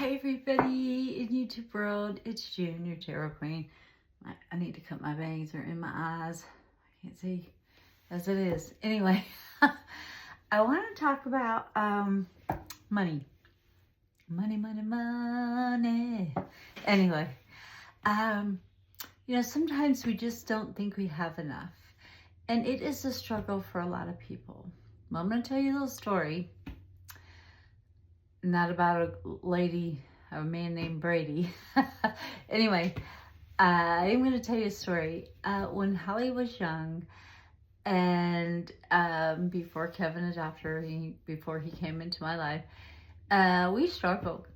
Hi everybody in YouTube world, it's June, your Tarot Queen. I need to cut my bangs, they're in my eyes. I can't see as it is. Anyway, I want to talk about money. Money. Anyway, sometimes we just don't think we have enough. And it is a struggle for a lot of people. Well, I'm going to tell you a little story. Not about a man named Brady. Anyway, I'm going to tell you a story. When Holly was young, and before Kevin adopted her, before he came into my life, we struggled.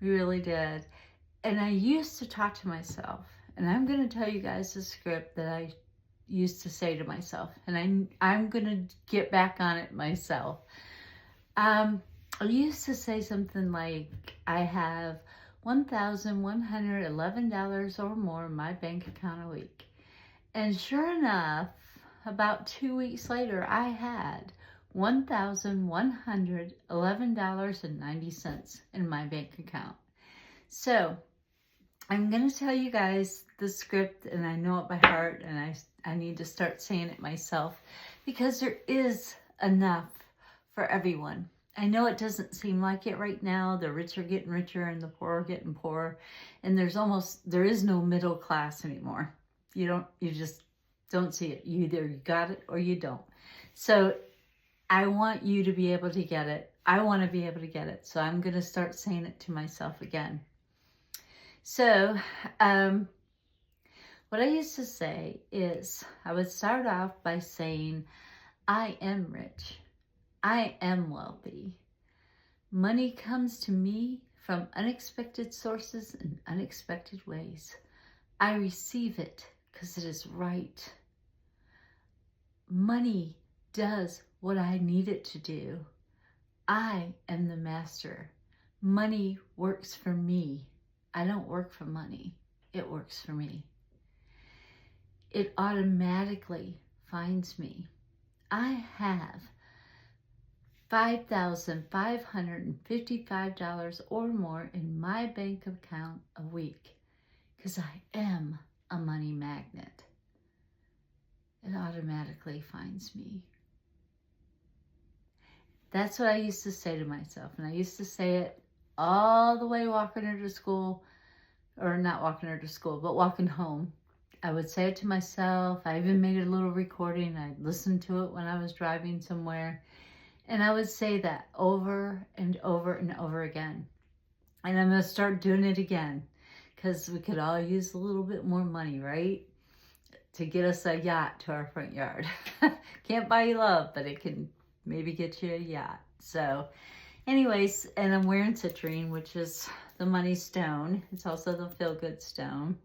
We really did. And I used to talk to myself. And I'm going to tell you guys the script that I used to say to myself. And I'm going to get back on it myself. I used to say something like, I have $1,111 or more in my bank account a week. And sure enough, about 2 weeks later, I had $1,111.90 in my bank account. So I'm going to tell you guys the script, and I know it by heart, and I need to start saying it myself because there is enough for everyone. I know it doesn't seem like it right now. The rich are getting richer and the poor are getting poorer. And there is no middle class anymore. You just don't see it. You either got it or you don't. So I want you to be able to get it. I want to be able to get it. So I'm going to start saying it to myself again. So what I used to say is I would start off by saying, I am rich. I am wealthy. Money comes to me from unexpected sources and unexpected ways. I receive it because it is right. Money does what I need it to do. I am the master. Money works for me. I don't work for money. It works for me. It automatically finds me. I have $5,555 or more in my bank account a week because I am a money magnet. It automatically finds me. That's what I used to say to myself. And I used to say it all the way walking her to school, or not walking her to school, but walking home. I would say it to myself. I even made a little recording. I'd listen to it when I was driving somewhere. And I would say that over and over and over again. And I'm going to start doing it again because we could all use a little bit more money, right? To get us a yacht to our front yard. Can't buy you love, but it can maybe get you a yacht. So anyways, and I'm wearing citrine, which is the money stone. It's also the feel-good stone.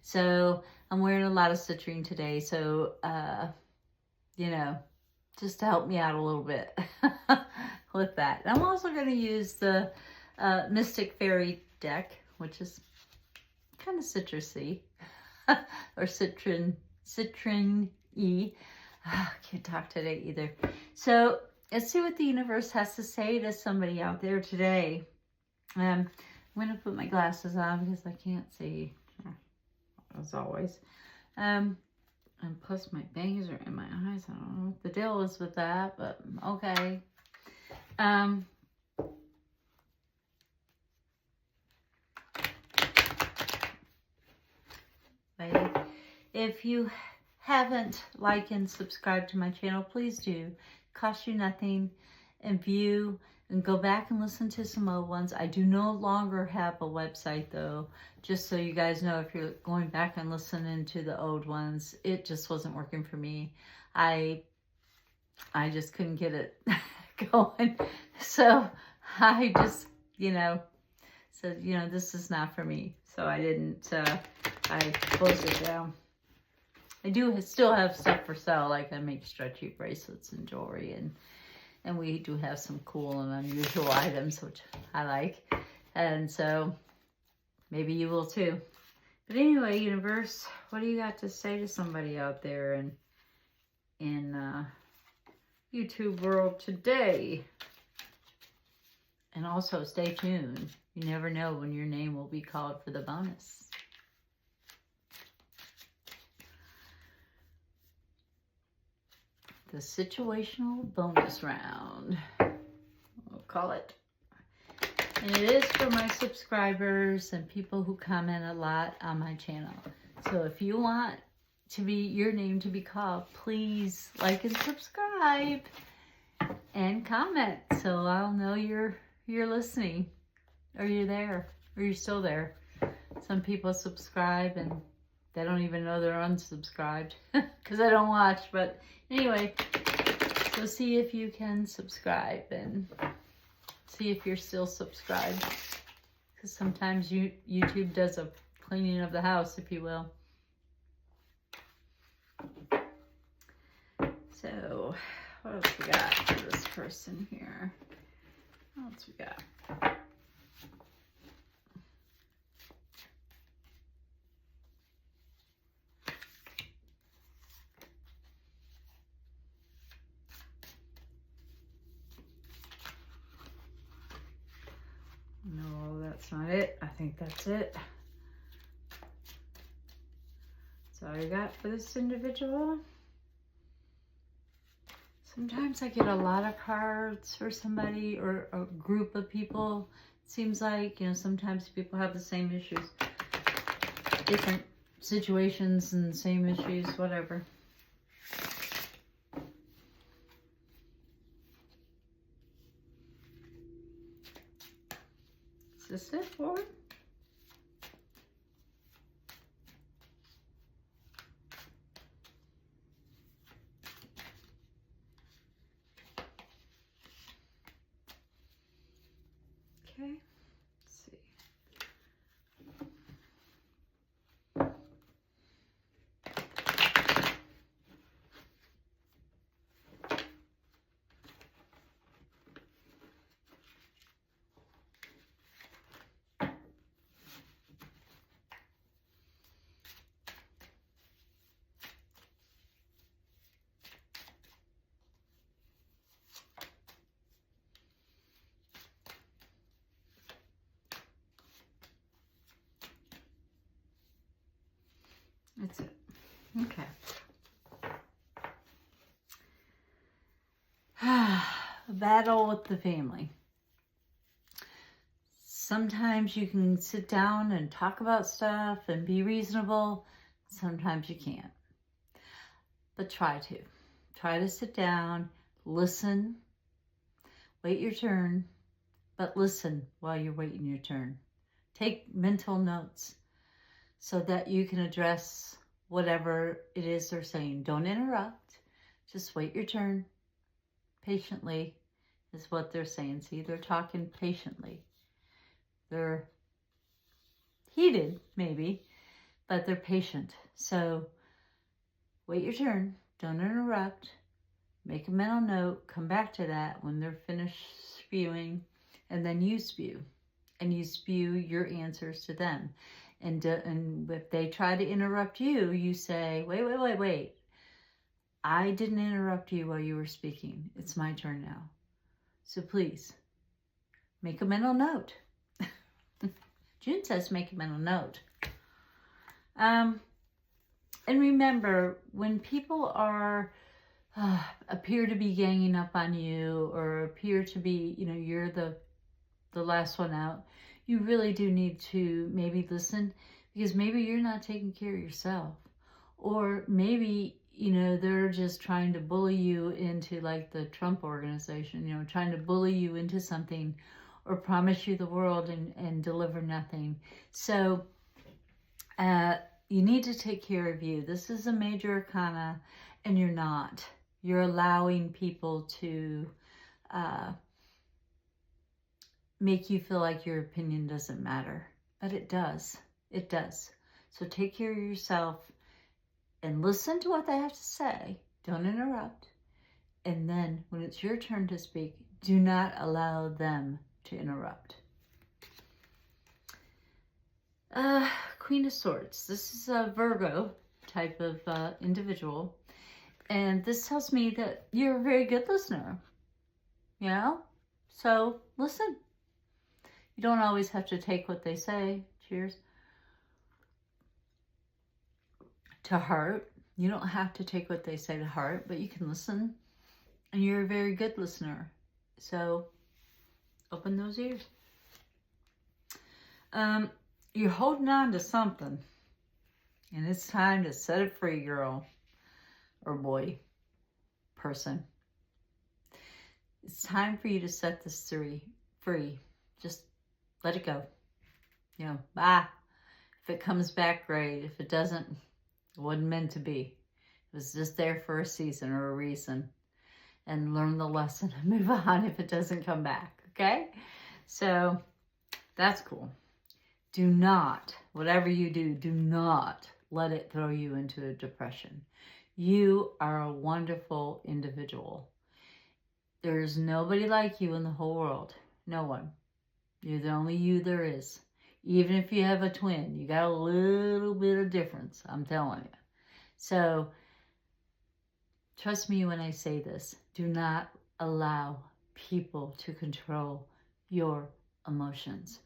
So I'm wearing a lot of citrine today. So, just to help me out a little bit with that. And I'm also going to use the Mystic Fairy deck, which is kind of citrusy, or citrin-y. Can't talk today either. So let's see what the universe has to say to somebody out there today. I'm going to put my glasses on because I can't see, as always. And plus my bangs are in my eyes. I don't know what the deal is with that, but okay. If you haven't liked and subscribed to my channel, please do. Costs you nothing. And view and go back and listen to some old ones. I do no longer have a website though, just so you guys know. If you're going back and listening to the old ones, it just wasn't working for me. I just couldn't get it going. So I just, said, this is not for me. So I didn't, I closed it down. I do still have stuff for sale, like I make stretchy bracelets and jewelry, and we do have some cool and unusual items, which I like. And so maybe you will too. But anyway, universe, what do you got to say to somebody out there in YouTube world today? And also stay tuned. You never know when your name will be called for the bonus. The situational bonus round, we'll call it. And it is for my subscribers and people who comment a lot on my channel. So if you want to be your name to be called, please like and subscribe and comment so I'll know you're listening, or you're there, or you're still there. Some people subscribe and they don't even know they're unsubscribed because I don't watch. But anyway, so see if you can subscribe and see if you're still subscribed, because sometimes YouTube does a cleaning of the house, if you will. So what else we got for this person here? What else we got? No, that's not it. I think that's it. That's all I got for this individual. Sometimes I get a lot of cards for somebody or a group of people. It seems like, you know, sometimes people have the same issues, different situations and same issues, whatever. Is this it, Lord? Okay, let's see. That's it. Okay. A battle with the family. Sometimes you can sit down and talk about stuff and be reasonable. Sometimes you can't. But try to. Try to sit down, listen, wait your turn, but listen while you're waiting your turn. Take mental notes so that you can address whatever it is they're saying. Don't interrupt. Just wait your turn. Patiently is what they're saying. See, they're talking patiently. They're heated, maybe, but they're patient. So wait your turn. Don't interrupt. Make a mental note. Come back to that when they're finished spewing, and then you spew. And you spew your answers to them. And if they try to interrupt you, you say, wait. I didn't interrupt you while you were speaking. It's my turn now. So please, make a mental note. June says make a mental note. And remember, when people appear to be ganging up on you, or appear to be, you know, you're the last one out, you really do need to maybe listen, because maybe you're not taking care of yourself. Or maybe, you know, they're just trying to bully you into, like the Trump organization, you know, trying to bully you into something, or promise you the world and deliver nothing. So you need to take care of you. This is a major arcana, and you're not. You're allowing people to make you feel like your opinion doesn't matter. But it does. It does. So take care of yourself and listen to what they have to say. Don't interrupt. And then when it's your turn to speak, do not allow them to interrupt. Queen of Swords. This is a Virgo type of individual. And this tells me that you're a very good listener. You know? So listen. You don't always have to take what they say. Cheers. To heart. You don't have to take what they say to heart, but you can listen. And you're a very good listener. So open those ears. You're holding on to something. And it's time to set it free, girl. Or boy. Person. It's time for you to set this free. Just let it go. You know, bye. If it comes back, great. If it doesn't, it wasn't meant to be. It was just there for a season or a reason. And learn the lesson and move on if it doesn't come back. Okay? So, that's cool. Do not, whatever you do not let it throw you into a depression. You are a wonderful individual. There's nobody like you in the whole world. No one. You're the only you there is. Even if you have a twin, you got a little bit of difference, I'm telling you. So, trust me when I say this. Do not allow people to control your emotions.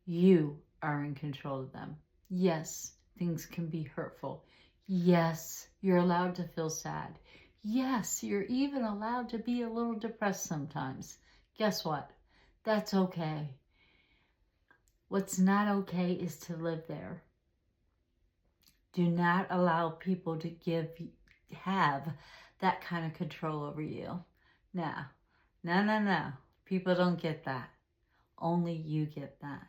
You are in control of them. Yes, things can be hurtful. Yes, you're allowed to feel sad. Yes, you're even allowed to be a little depressed sometimes. Guess what? That's okay. What's not okay is to live there. Do not allow people to have that kind of control over you. No. People don't get that. Only you get that.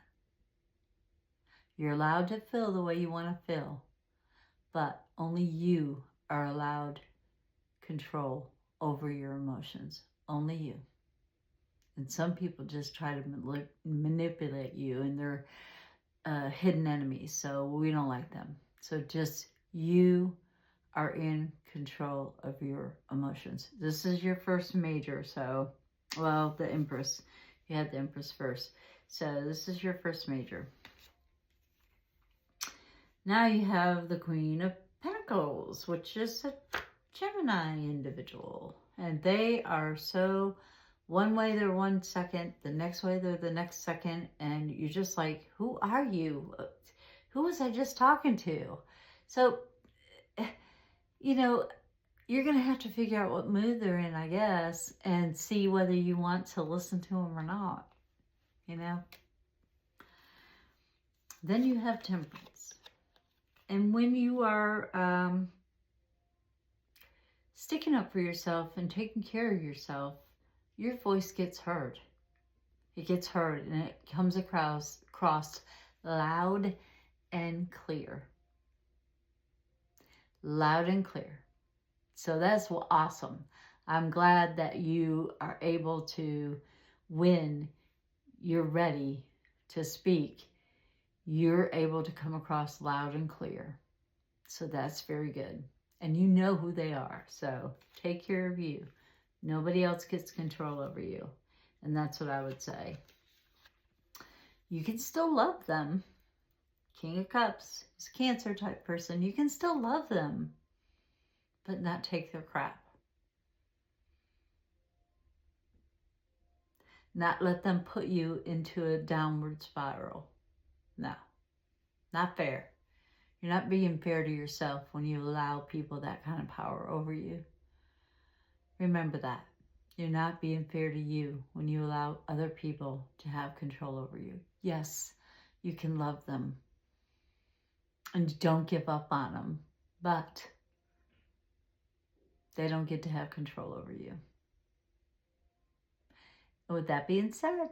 You're allowed to feel the way you want to feel, but only you are allowed control over your emotions. Only you. And some people just try to manipulate you, and they're hidden enemies, so we don't like them. So just you are in control of your emotions. This is your first major, so, well, the Empress. You had the Empress first. So this is your first major. Now you have the Queen of Pentacles, which is a Gemini individual. And they are so, one way they're 1 second, the next way they're the next second, and you're just like, who are you? Who was I just talking to? So, you know, you're going to have to figure out what mood they're in, I guess, and see whether you want to listen to them or not, you know? Then you have Temperance. And when you are sticking up for yourself and taking care of yourself, your voice gets heard. It gets heard, and it comes across loud and clear. Loud and clear. So that's awesome. I'm glad that you are able to, when you're ready to speak, you're able to come across loud and clear. So that's very good. And you know who they are. So take care of you. Nobody else gets control over you. And that's what I would say. You can still love them. King of Cups is a Cancer type person. You can still love them, but not take their crap. Not let them put you into a downward spiral. No, not fair. You're not being fair to yourself when you allow people that kind of power over you. Remember that. You're not being fair to you when you allow other people to have control over you. Yes, you can love them. And don't give up on them. But they don't get to have control over you. And with that being said,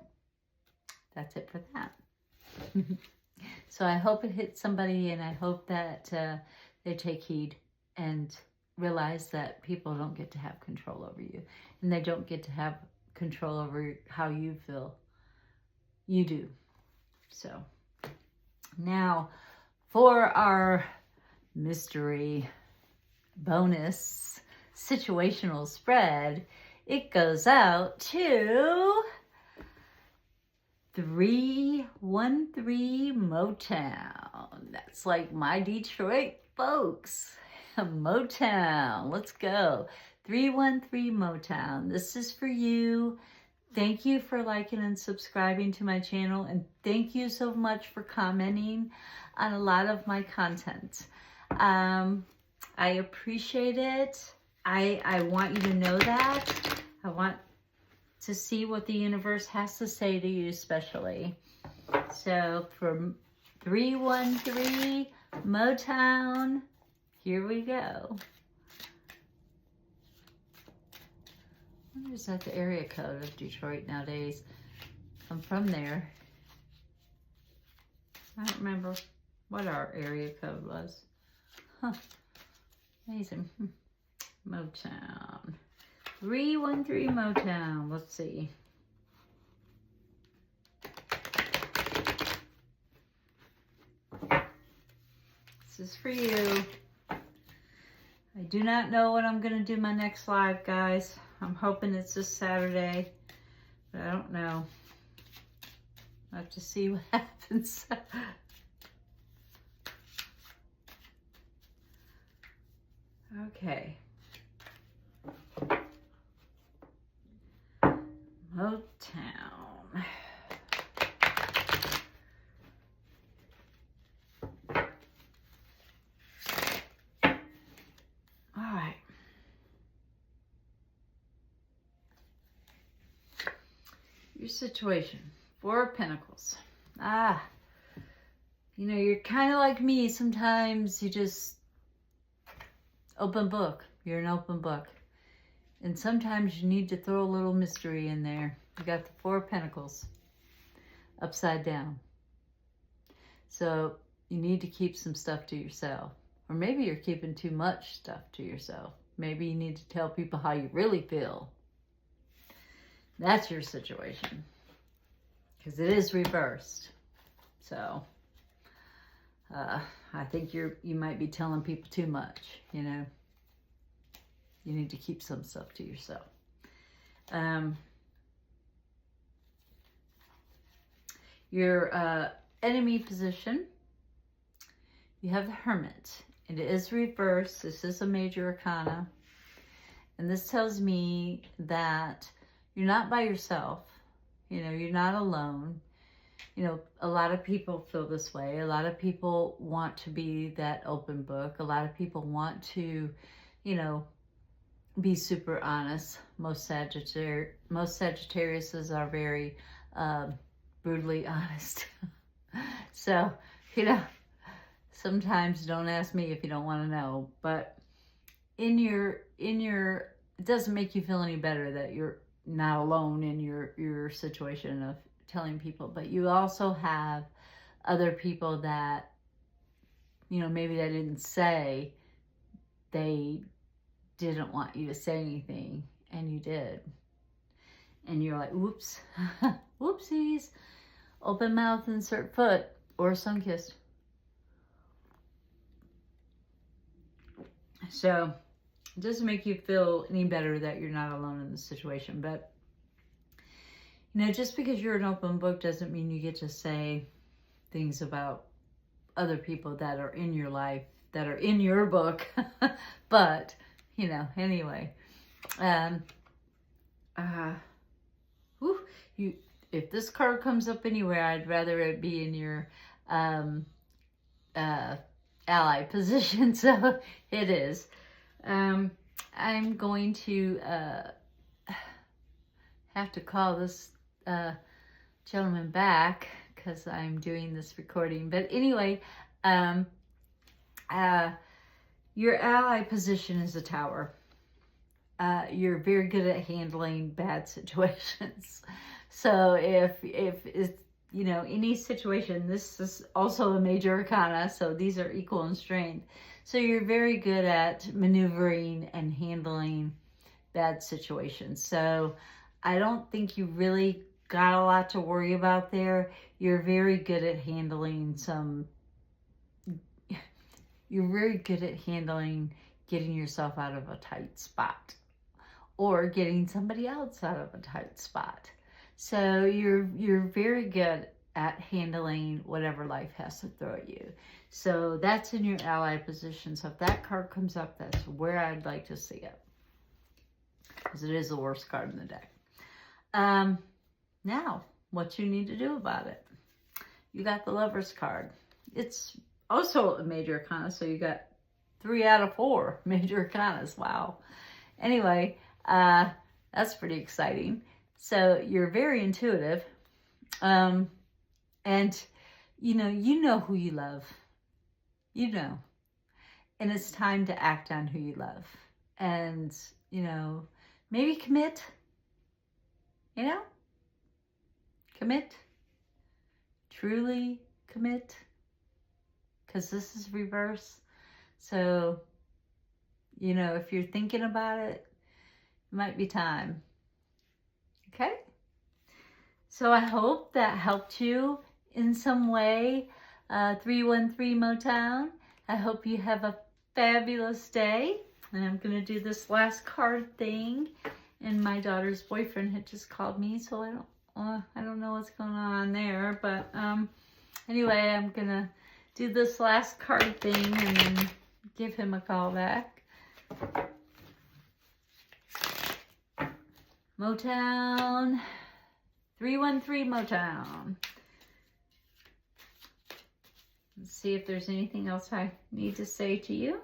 that's it for that. So I hope it hits somebody, and I hope that they take heed and realize that people don't get to have control over you. And they don't get to have control over how you feel. You do. So now for our mystery bonus situational spread, it goes out to 313 Motown. That's like my Detroit folks. Motown. Let's go. 313 Motown. This is for you. Thank you for liking and subscribing to my channel, and thank you so much for commenting on a lot of my content. I appreciate it. I want you to know that. I want to see what the universe has to say to you especially. So from 313 Motown, here we go. I wonder is that the area code of Detroit nowadays? I'm from there. I don't remember what our area code was. Huh. Amazing. Motown. 313 Motown. Let's see. This is for you. I do not know when I'm going to do my next live, guys. I'm hoping it's this Saturday, but I don't know. I'll have to see what happens. Okay. Motown. All right. Your situation. 4 of Pentacles. You know, you're kind of like me. Sometimes you just open book. You're an open book. And sometimes you need to throw a little mystery in there. You got the 4 of Pentacles upside down. So you need to keep some stuff to yourself. Or maybe you're keeping too much stuff to yourself. Maybe you need to tell people how you really feel. That's your situation. Because it is reversed. So I think you might be telling people too much, you know. You need to keep some stuff to yourself. Your enemy position, you have the Hermit. It is reversed. This is a major arcana. And this tells me that you're not by yourself. You know, you're not alone. You know, a lot of people feel this way. A lot of people want to be that open book. A lot of people want to, you know, be super honest. Most Sagittariuses are very brutally honest. So, you know, sometimes don't ask me if you don't want to know. But in your, it doesn't make you feel any better that you're not alone in your situation of telling people. But you also have other people that, you know, maybe they didn't say, they didn't want you to say anything, and you did. And you're like, oops, whoopsies. Open mouth, insert foot, or sun-kissed. So it doesn't make you feel any better that you're not alone in the situation. But, you know, just because you're an open book doesn't mean you get to say things about other people that are in your life, that are in your book. But, you know, anyway. If this card comes up anywhere, I'd rather it be in your ally position. So it is. I'm going to have to call this gentleman back because I'm doing this recording. But anyway, your ally position is a Tower. You're very good at handling bad situations. So if it's, you know, any situation, this is also a major arcana, so these are equal in strength. So you're very good at maneuvering and handling bad situations. So I don't think you really got a lot to worry about there. You're very good at handling you're very good at handling getting yourself out of a tight spot or getting somebody else out of a tight spot. So you're very good at handling whatever life has to throw at you. So that's in your ally position. So if that card comes up, that's where I'd like to see it, because it is the worst card in the deck. Now, what you need to do about it. You got the Lover's card. It's also a major arcana, so you got 3 out of 4 major arcanas. Wow. Anyway, that's pretty exciting. So you're very intuitive. And you know who you love. You know. And it's time to act on who you love. And, maybe commit. Commit. Truly commit. Because this is reverse. So, if you're thinking about it, it might be time. Okay? So I hope that helped you in some way. 313 Motown. I hope you have a fabulous day. And I'm going to do this last card thing. And my daughter's boyfriend had just called me, so I don't know what's going on there. But anyway, I'm going to do this last card thing and then give him a call back. Motown. 313 Motown. Let's see if there's anything else I need to say to you.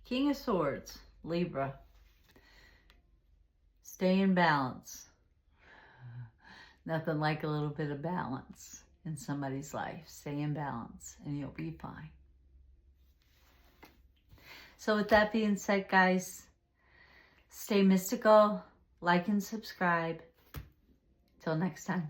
King of Swords, Libra. Stay in balance. Nothing like a little bit of balance in somebody's life. Stay in balance and you'll be fine. So with that being said, guys, stay mystical, like and subscribe. Till next time.